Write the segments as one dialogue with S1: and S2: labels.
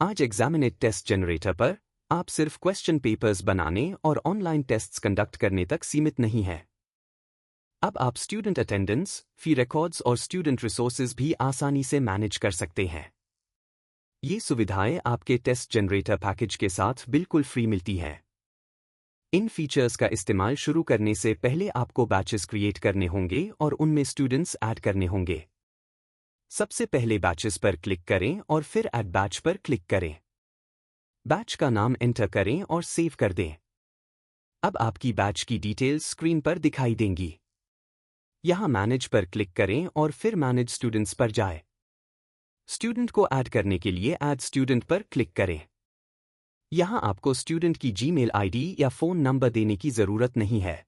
S1: आज एग्जामिनेट test generator पर आप सिर्फ क्वेश्चन पेपर्स बनाने और ऑनलाइन टेस्ट्स कंडक्ट करने तक सीमित नहीं है। अब आप स्टूडेंट अटेंडेंस, फी रिकॉर्ड्स और स्टूडेंट रिसोर्सेज भी आसानी से मैनेज कर सकते हैं। ये सुविधाएं आपके टेस्ट जनरेटर पैकेज के साथ बिल्कुल फ्री मिलती हैं। इन फीचर्स का इस्तेमाल शुरू करने से पहले आपको बैचेस क्रिएट करने होंगे और उनमें स्टूडेंट्स ऐड करने होंगे। सबसे पहले बैचेस पर क्लिक करें और फिर ऐड बैच पर क्लिक करें। बैच का नाम एंटर करें और सेव कर दें। अब आपकी बैच की डिटेल्स स्क्रीन पर दिखाई देंगी। यहां मैनेज पर क्लिक करें और फिर मैनेज स्टूडेंट्स पर जाएं। स्टूडेंट को ऐड करने के लिए ऐड स्टूडेंट पर क्लिक करें। यहां आपको स्टूडेंट की जीमेल आईडी या फोन नंबर देने की जरूरत नहीं है।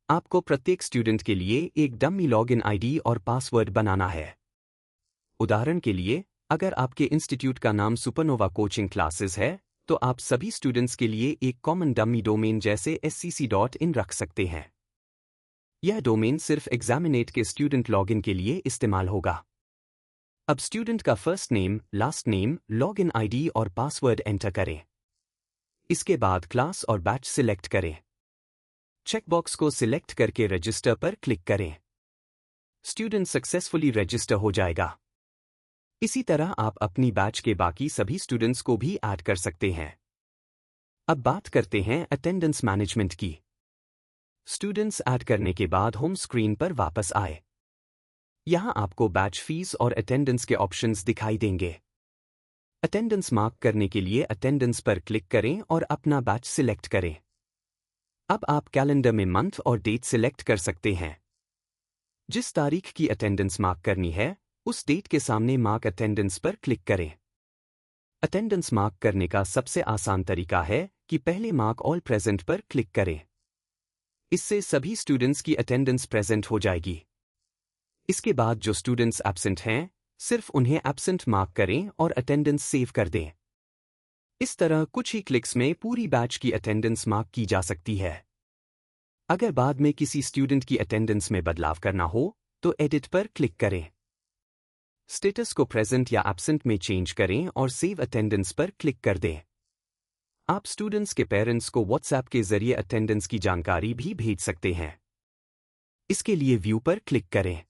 S1: आपको प्रत्येक स्टूडेंट के लिए एक डमी लॉगिन आईडी और पासवर्ड बनाना है। उदाहरण के लिए, अगर आपके इंस्टीट्यूट का नाम सुपरनोवा कोचिंग क्लासेस है, तो आप सभी स्टूडेंट्स के लिए एक कॉमन डमी डोमेन जैसे scc.in रख सकते हैं। यह डोमेन सिर्फ एग्जामिनेट के स्टूडेंट लॉगिन के लिए इस्तेमाल होगा। अब स्टूडेंट का first name, last name, login ID और पासवर्ड एंटर करें। इसके बाद क्लास और बैच सिलेक्ट करें। चेकबॉक्स को सिलेक्ट करके रजिस्टर पर क्लिक करें। स्टूडेंट सक्सेसफुली रजिस्टर हो जाएगा। इसी तरह आप अपनी बैच के बाकी सभी स्टूडेंट्स को भी ऐड कर सकते हैं। अब बात करते हैं अटेंडेंस मैनेजमेंट की। स्टूडेंट्स ऐड करने के बाद होम स्क्रीन पर वापस आए। यहां आपको बैच फीस और अटेंडेंस के ऑप्शंस दिखाई देंगे। अटेंडेंस मार्क करने के लिए अटेंडेंस पर क्लिक करें और अपना बैच सिलेक्ट करें। अब आप कैलेंडर में मंथ और डेट सिलेक्ट कर सकते हैं। जिस तारीख की अटेंडेंस मार्क करनी है, उस डेट के सामने मार्क अटेंडेंस पर क्लिक करें। अटेंडेंस मार्क करने का सबसे आसान तरीका है कि पहले मार्क ऑल प्रेजेंट पर क्लिक करें। इससे सभी स्टूडेंट्स की अटेंडेंस प्रेजेंट हो जाएगी। इसके बाद जो स्टूडेंट्स एब्सेंट हैं, सिर्फ उन्हें एब्सेंट मार्क करें और अटेंडेंस सेव कर दें। इस तरह कुछ ही क्लिक्स में पूरी बैच की अटेंडेंस मार्क की जा सकती है। अगर बाद में किसी स्टूडेंट की अटेंडेंस में बदलाव करना हो, तो एडिट पर क्लिक करें। स्टेटस को प्रेजेंट या एब्सेंट में चेंज करें और सेव अटेंडेंस पर क्लिक कर दें। आप स्टूडेंट्स के पेरेंट्स को व्हाट्सएप के जरिए अटेंडेंस की जानकारी भी भेज सकते हैं। इसके लिए व्यू पर क्लिक करें।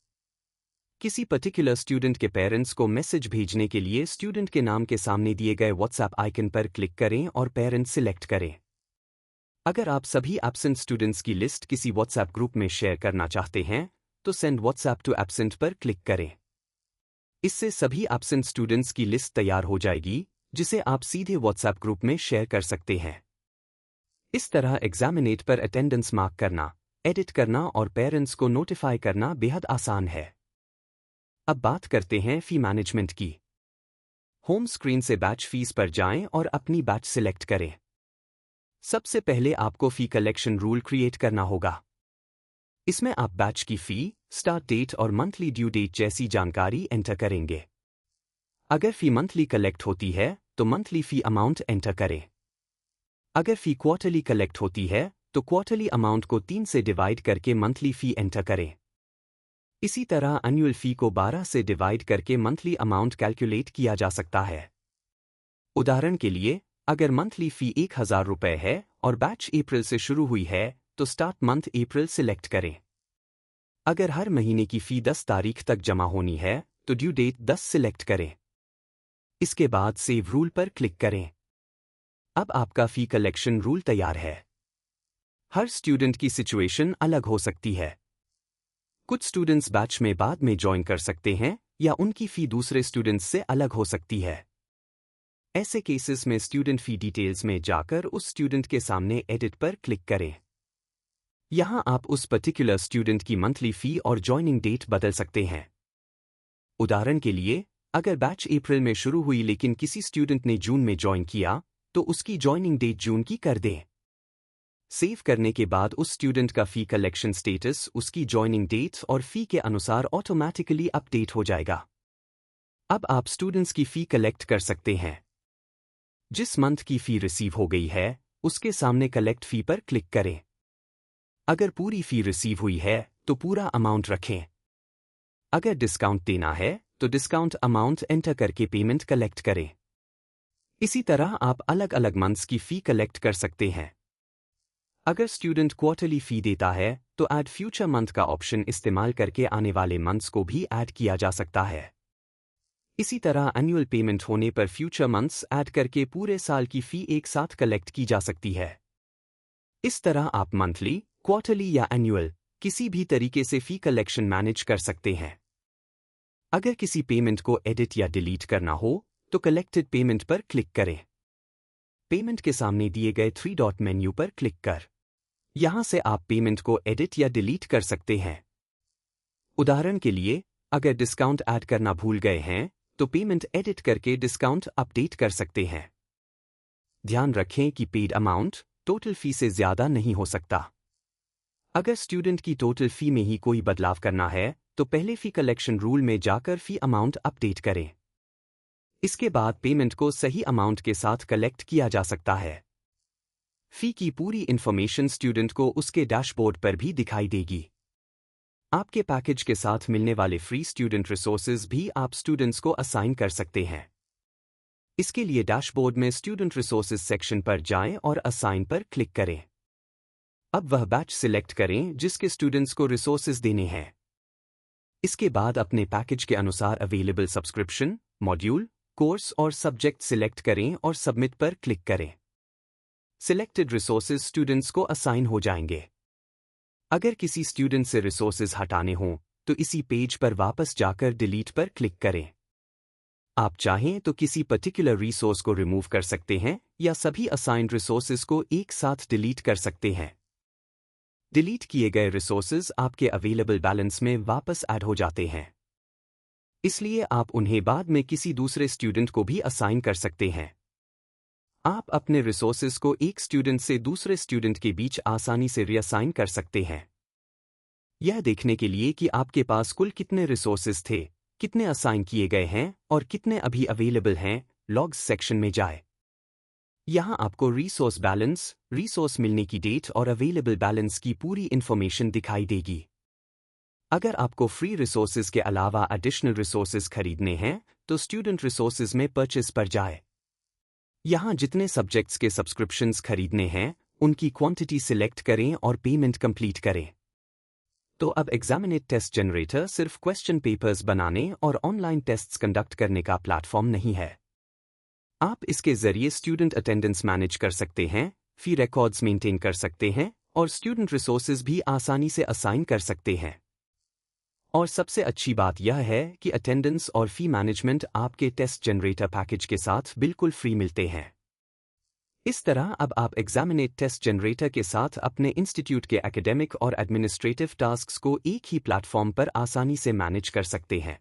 S1: किसी पर्टिकुलर स्टूडेंट के पेरेंट्स को मैसेज भेजने के लिए स्टूडेंट के नाम के सामने दिए गए व्हाट्सएप आइकन पर क्लिक करें और पेरेंट्स सिलेक्ट करें। अगर आप सभी एब्सेंट स्टूडेंट्स की लिस्ट किसी व्हाट्सएप ग्रुप में शेयर करना चाहते हैं, तो सेंड व्हाट्सएप टू एब्सेंट पर क्लिक करें। इससे सभी एब्सेंट स्टूडेंट्स की लिस्ट तैयार हो जाएगी, जिसे आप सीधे व्हाट्सएप ग्रुप में शेयर कर सकते हैं। इस तरह एग्जामिनेट पर अटेंडेंस मार्क करना, एडिट करना और पेरेंट्स को नोटिफाई करना बेहद आसान है। अब बात करते हैं फी मैनेजमेंट की। होम स्क्रीन से बैच फीस पर जाएं और अपनी बैच सिलेक्ट करें। सबसे पहले आपको फी कलेक्शन रूल क्रिएट करना होगा। इसमें आप बैच की फी, स्टार्ट डेट और मंथली ड्यू डेट जैसी जानकारी एंटर करेंगे। अगर फी मंथली कलेक्ट होती है, तो मंथली फी अमाउंट एंटर करें। अगर फी क्वार्टरली कलेक्ट होती है, तो क्वार्टरली अमाउंट को 3 से डिवाइड करके मंथली फी एंटर करें। इसी तरह एनुअल फी को 12 से डिवाइड करके मंथली अमाउंट कैलकुलेट किया जा सकता है। उदाहरण के लिए, अगर मंथली फी 1000 रुपये है और बैच अप्रैल से शुरू हुई है, तो स्टार्ट मंथ अप्रैल सिलेक्ट करें। अगर हर महीने की फी 10 तारीख तक जमा होनी है, तो ड्यू डेट 10 सिलेक्ट करें। इसके बाद सेव रूल पर क्लिक करें। अब आपका फी कलेक्शन रूल तैयार है। हर स्टूडेंट की सिचुएशन अलग हो सकती है। कुछ स्टूडेंट्स बैच में बाद में ज्वाइन कर सकते हैं, या उनकी फी दूसरे स्टूडेंट्स से अलग हो सकती है। ऐसे केसेस में स्टूडेंट फी डिटेल्स में जाकर उस स्टूडेंट के सामने एडिट पर क्लिक करें। यहां आप उस पर्टिकुलर स्टूडेंट की मंथली फी और ज्वाइनिंग डेट बदल सकते हैं। उदाहरण के लिए, अगर बैच अप्रैल में शुरू हुई लेकिन किसी स्टूडेंट ने जून में ज्वाइन किया, तो उसकी ज्वाइनिंग डेट जून की कर दें। सेव करने के बाद उस स्टूडेंट का फी कलेक्शन स्टेटस उसकी ज्वाइनिंग डेट और फी के अनुसार ऑटोमैटिकली अपडेट हो जाएगा। अब आप स्टूडेंट्स की फी कलेक्ट कर सकते हैं। जिस मंथ की फी रिसीव हो गई है, उसके सामने कलेक्ट फी पर क्लिक करें। अगर पूरी फी रिसीव हुई है, तो पूरा अमाउंट रखें। अगर डिस्काउंट देना है, तो डिस्काउंट अमाउंट एंटर करके पेमेंट कलेक्ट करें। इसी तरह आप अलग अलग मंथ्स की फ़ी कलेक्ट कर सकते हैं। अगर स्टूडेंट क्वार्टरली फ़ी देता है तो ऐड फ्यूचर मंथ का ऑप्शन इस्तेमाल करके आने वाले मंथ्स को भी ऐड किया जा सकता है। इसी तरह एनुअल पेमेंट होने पर फ्यूचर मंथ्स ऐड करके पूरे साल की फ़ी एक साथ कलेक्ट की जा सकती है। इस तरह आप मंथली, क्वार्टरली या एनुअल किसी भी तरीके से फ़ी कलेक्शन मैनेज कर सकते हैं। अगर किसी पेमेंट को एडिट या डिलीट करना हो तो कलेक्टेड पेमेंट पर क्लिक करें। पेमेंट के सामने दिए गए 3 डॉट मेन्यू पर क्लिक कर यहां से आप पेमेंट को एडिट या डिलीट कर सकते हैं। उदाहरण के लिए, अगर डिस्काउंट ऐड करना भूल गए हैं तो पेमेंट एडिट करके डिस्काउंट अपडेट कर सकते हैं। ध्यान रखें कि पेड अमाउंट टोटल फी से ज्यादा नहीं हो सकता। अगर स्टूडेंट की टोटल फी में ही कोई बदलाव करना है तो पहले फी कलेक्शन रूल में जाकर फी अमाउंट अपडेट करें। इसके बाद पेमेंट को सही अमाउंट के साथ कलेक्ट किया जा सकता है। फी की पूरी इंफॉर्मेशन स्टूडेंट को उसके डैशबोर्ड पर भी दिखाई देगी। आपके पैकेज के साथ मिलने वाले फ्री स्टूडेंट रिसोर्सेज भी आप स्टूडेंट्स को असाइन कर सकते हैं। इसके लिए डैशबोर्ड में स्टूडेंट रिसोर्सेज सेक्शन पर जाएं और असाइन पर क्लिक करें। अब वह बैच सिलेक्ट करें जिसके स्टूडेंट्स को रिसोर्सेज देने हैं। इसके बाद अपने पैकेज के अनुसार अवेलेबल सब्सक्रिप्शन, मॉड्यूल, कोर्स और सब्जेक्ट सिलेक्ट करें और सबमिट पर क्लिक करें। सिलेक्टेड रिसोर्सेज स्टूडेंट्स को असाइन हो जाएंगे। अगर किसी स्टूडेंट से रिसोर्सेज हटाने हों तो इसी पेज पर वापस जाकर डिलीट पर क्लिक करें। आप चाहें तो किसी पर्टिकुलर रिसोर्स को रिमूव कर सकते हैं या सभी असाइंड रिसोर्सेज को एक साथ डिलीट कर सकते हैं। डिलीट किए गए रिसोर्सेज आपके अवेलेबल बैलेंस में वापस ऐड हो जाते हैं, इसलिए आप उन्हें बाद में किसी दूसरे स्टूडेंट को भी असाइन कर सकते हैं। आप अपने रिसोर्सेज को एक स्टूडेंट से दूसरे स्टूडेंट के बीच आसानी से रीअसाइन कर सकते हैं। यह देखने के लिए कि आपके पास कुल कितने रिसोर्सेज थे, कितने असाइन किए गए हैं और कितने अभी अवेलेबल हैं, लॉग्स सेक्शन में जाए। यहां आपको रिसोर्स बैलेंस, रिसोर्स मिलने की डेट और अवेलेबल बैलेंस की पूरी इंफॉर्मेशन दिखाई देगी। अगर आपको फ्री रिसोर्सेज के अलावा एडिशनल रिसोर्सेज खरीदने हैं तो स्टूडेंट रिसोर्सेज में परचेस पर जाए। यहां जितने सब्जेक्ट्स के सब्सक्रिप्शंस खरीदने हैं उनकी क्वांटिटी सिलेक्ट करें और पेमेंट कंप्लीट करें। तो अब एग्जामिनेट टेस्ट जनरेटर सिर्फ क्वेश्चन पेपर्स बनाने और ऑनलाइन टेस्ट्स कंडक्ट करने का प्लेटफॉर्म नहीं है। आप इसके जरिए स्टूडेंट अटेंडेंस मैनेज कर सकते हैं, फी रिकॉर्ड्स मेंटेन कर सकते हैं और स्टूडेंट रिसोर्सेज भी आसानी से असाइन कर सकते हैं। और सबसे अच्छी बात यह है कि अटेंडेंस और फी मैनेजमेंट आपके टेस्ट जनरेटर पैकेज के साथ बिल्कुल फ्री मिलते हैं। इस तरह अब आप एग्जामिनेट टेस्ट जनरेटर के साथ अपने इंस्टीट्यूट के एकेडमिक और एडमिनिस्ट्रेटिव टास्क्स को एक ही प्लेटफॉर्म पर आसानी से मैनेज कर सकते हैं।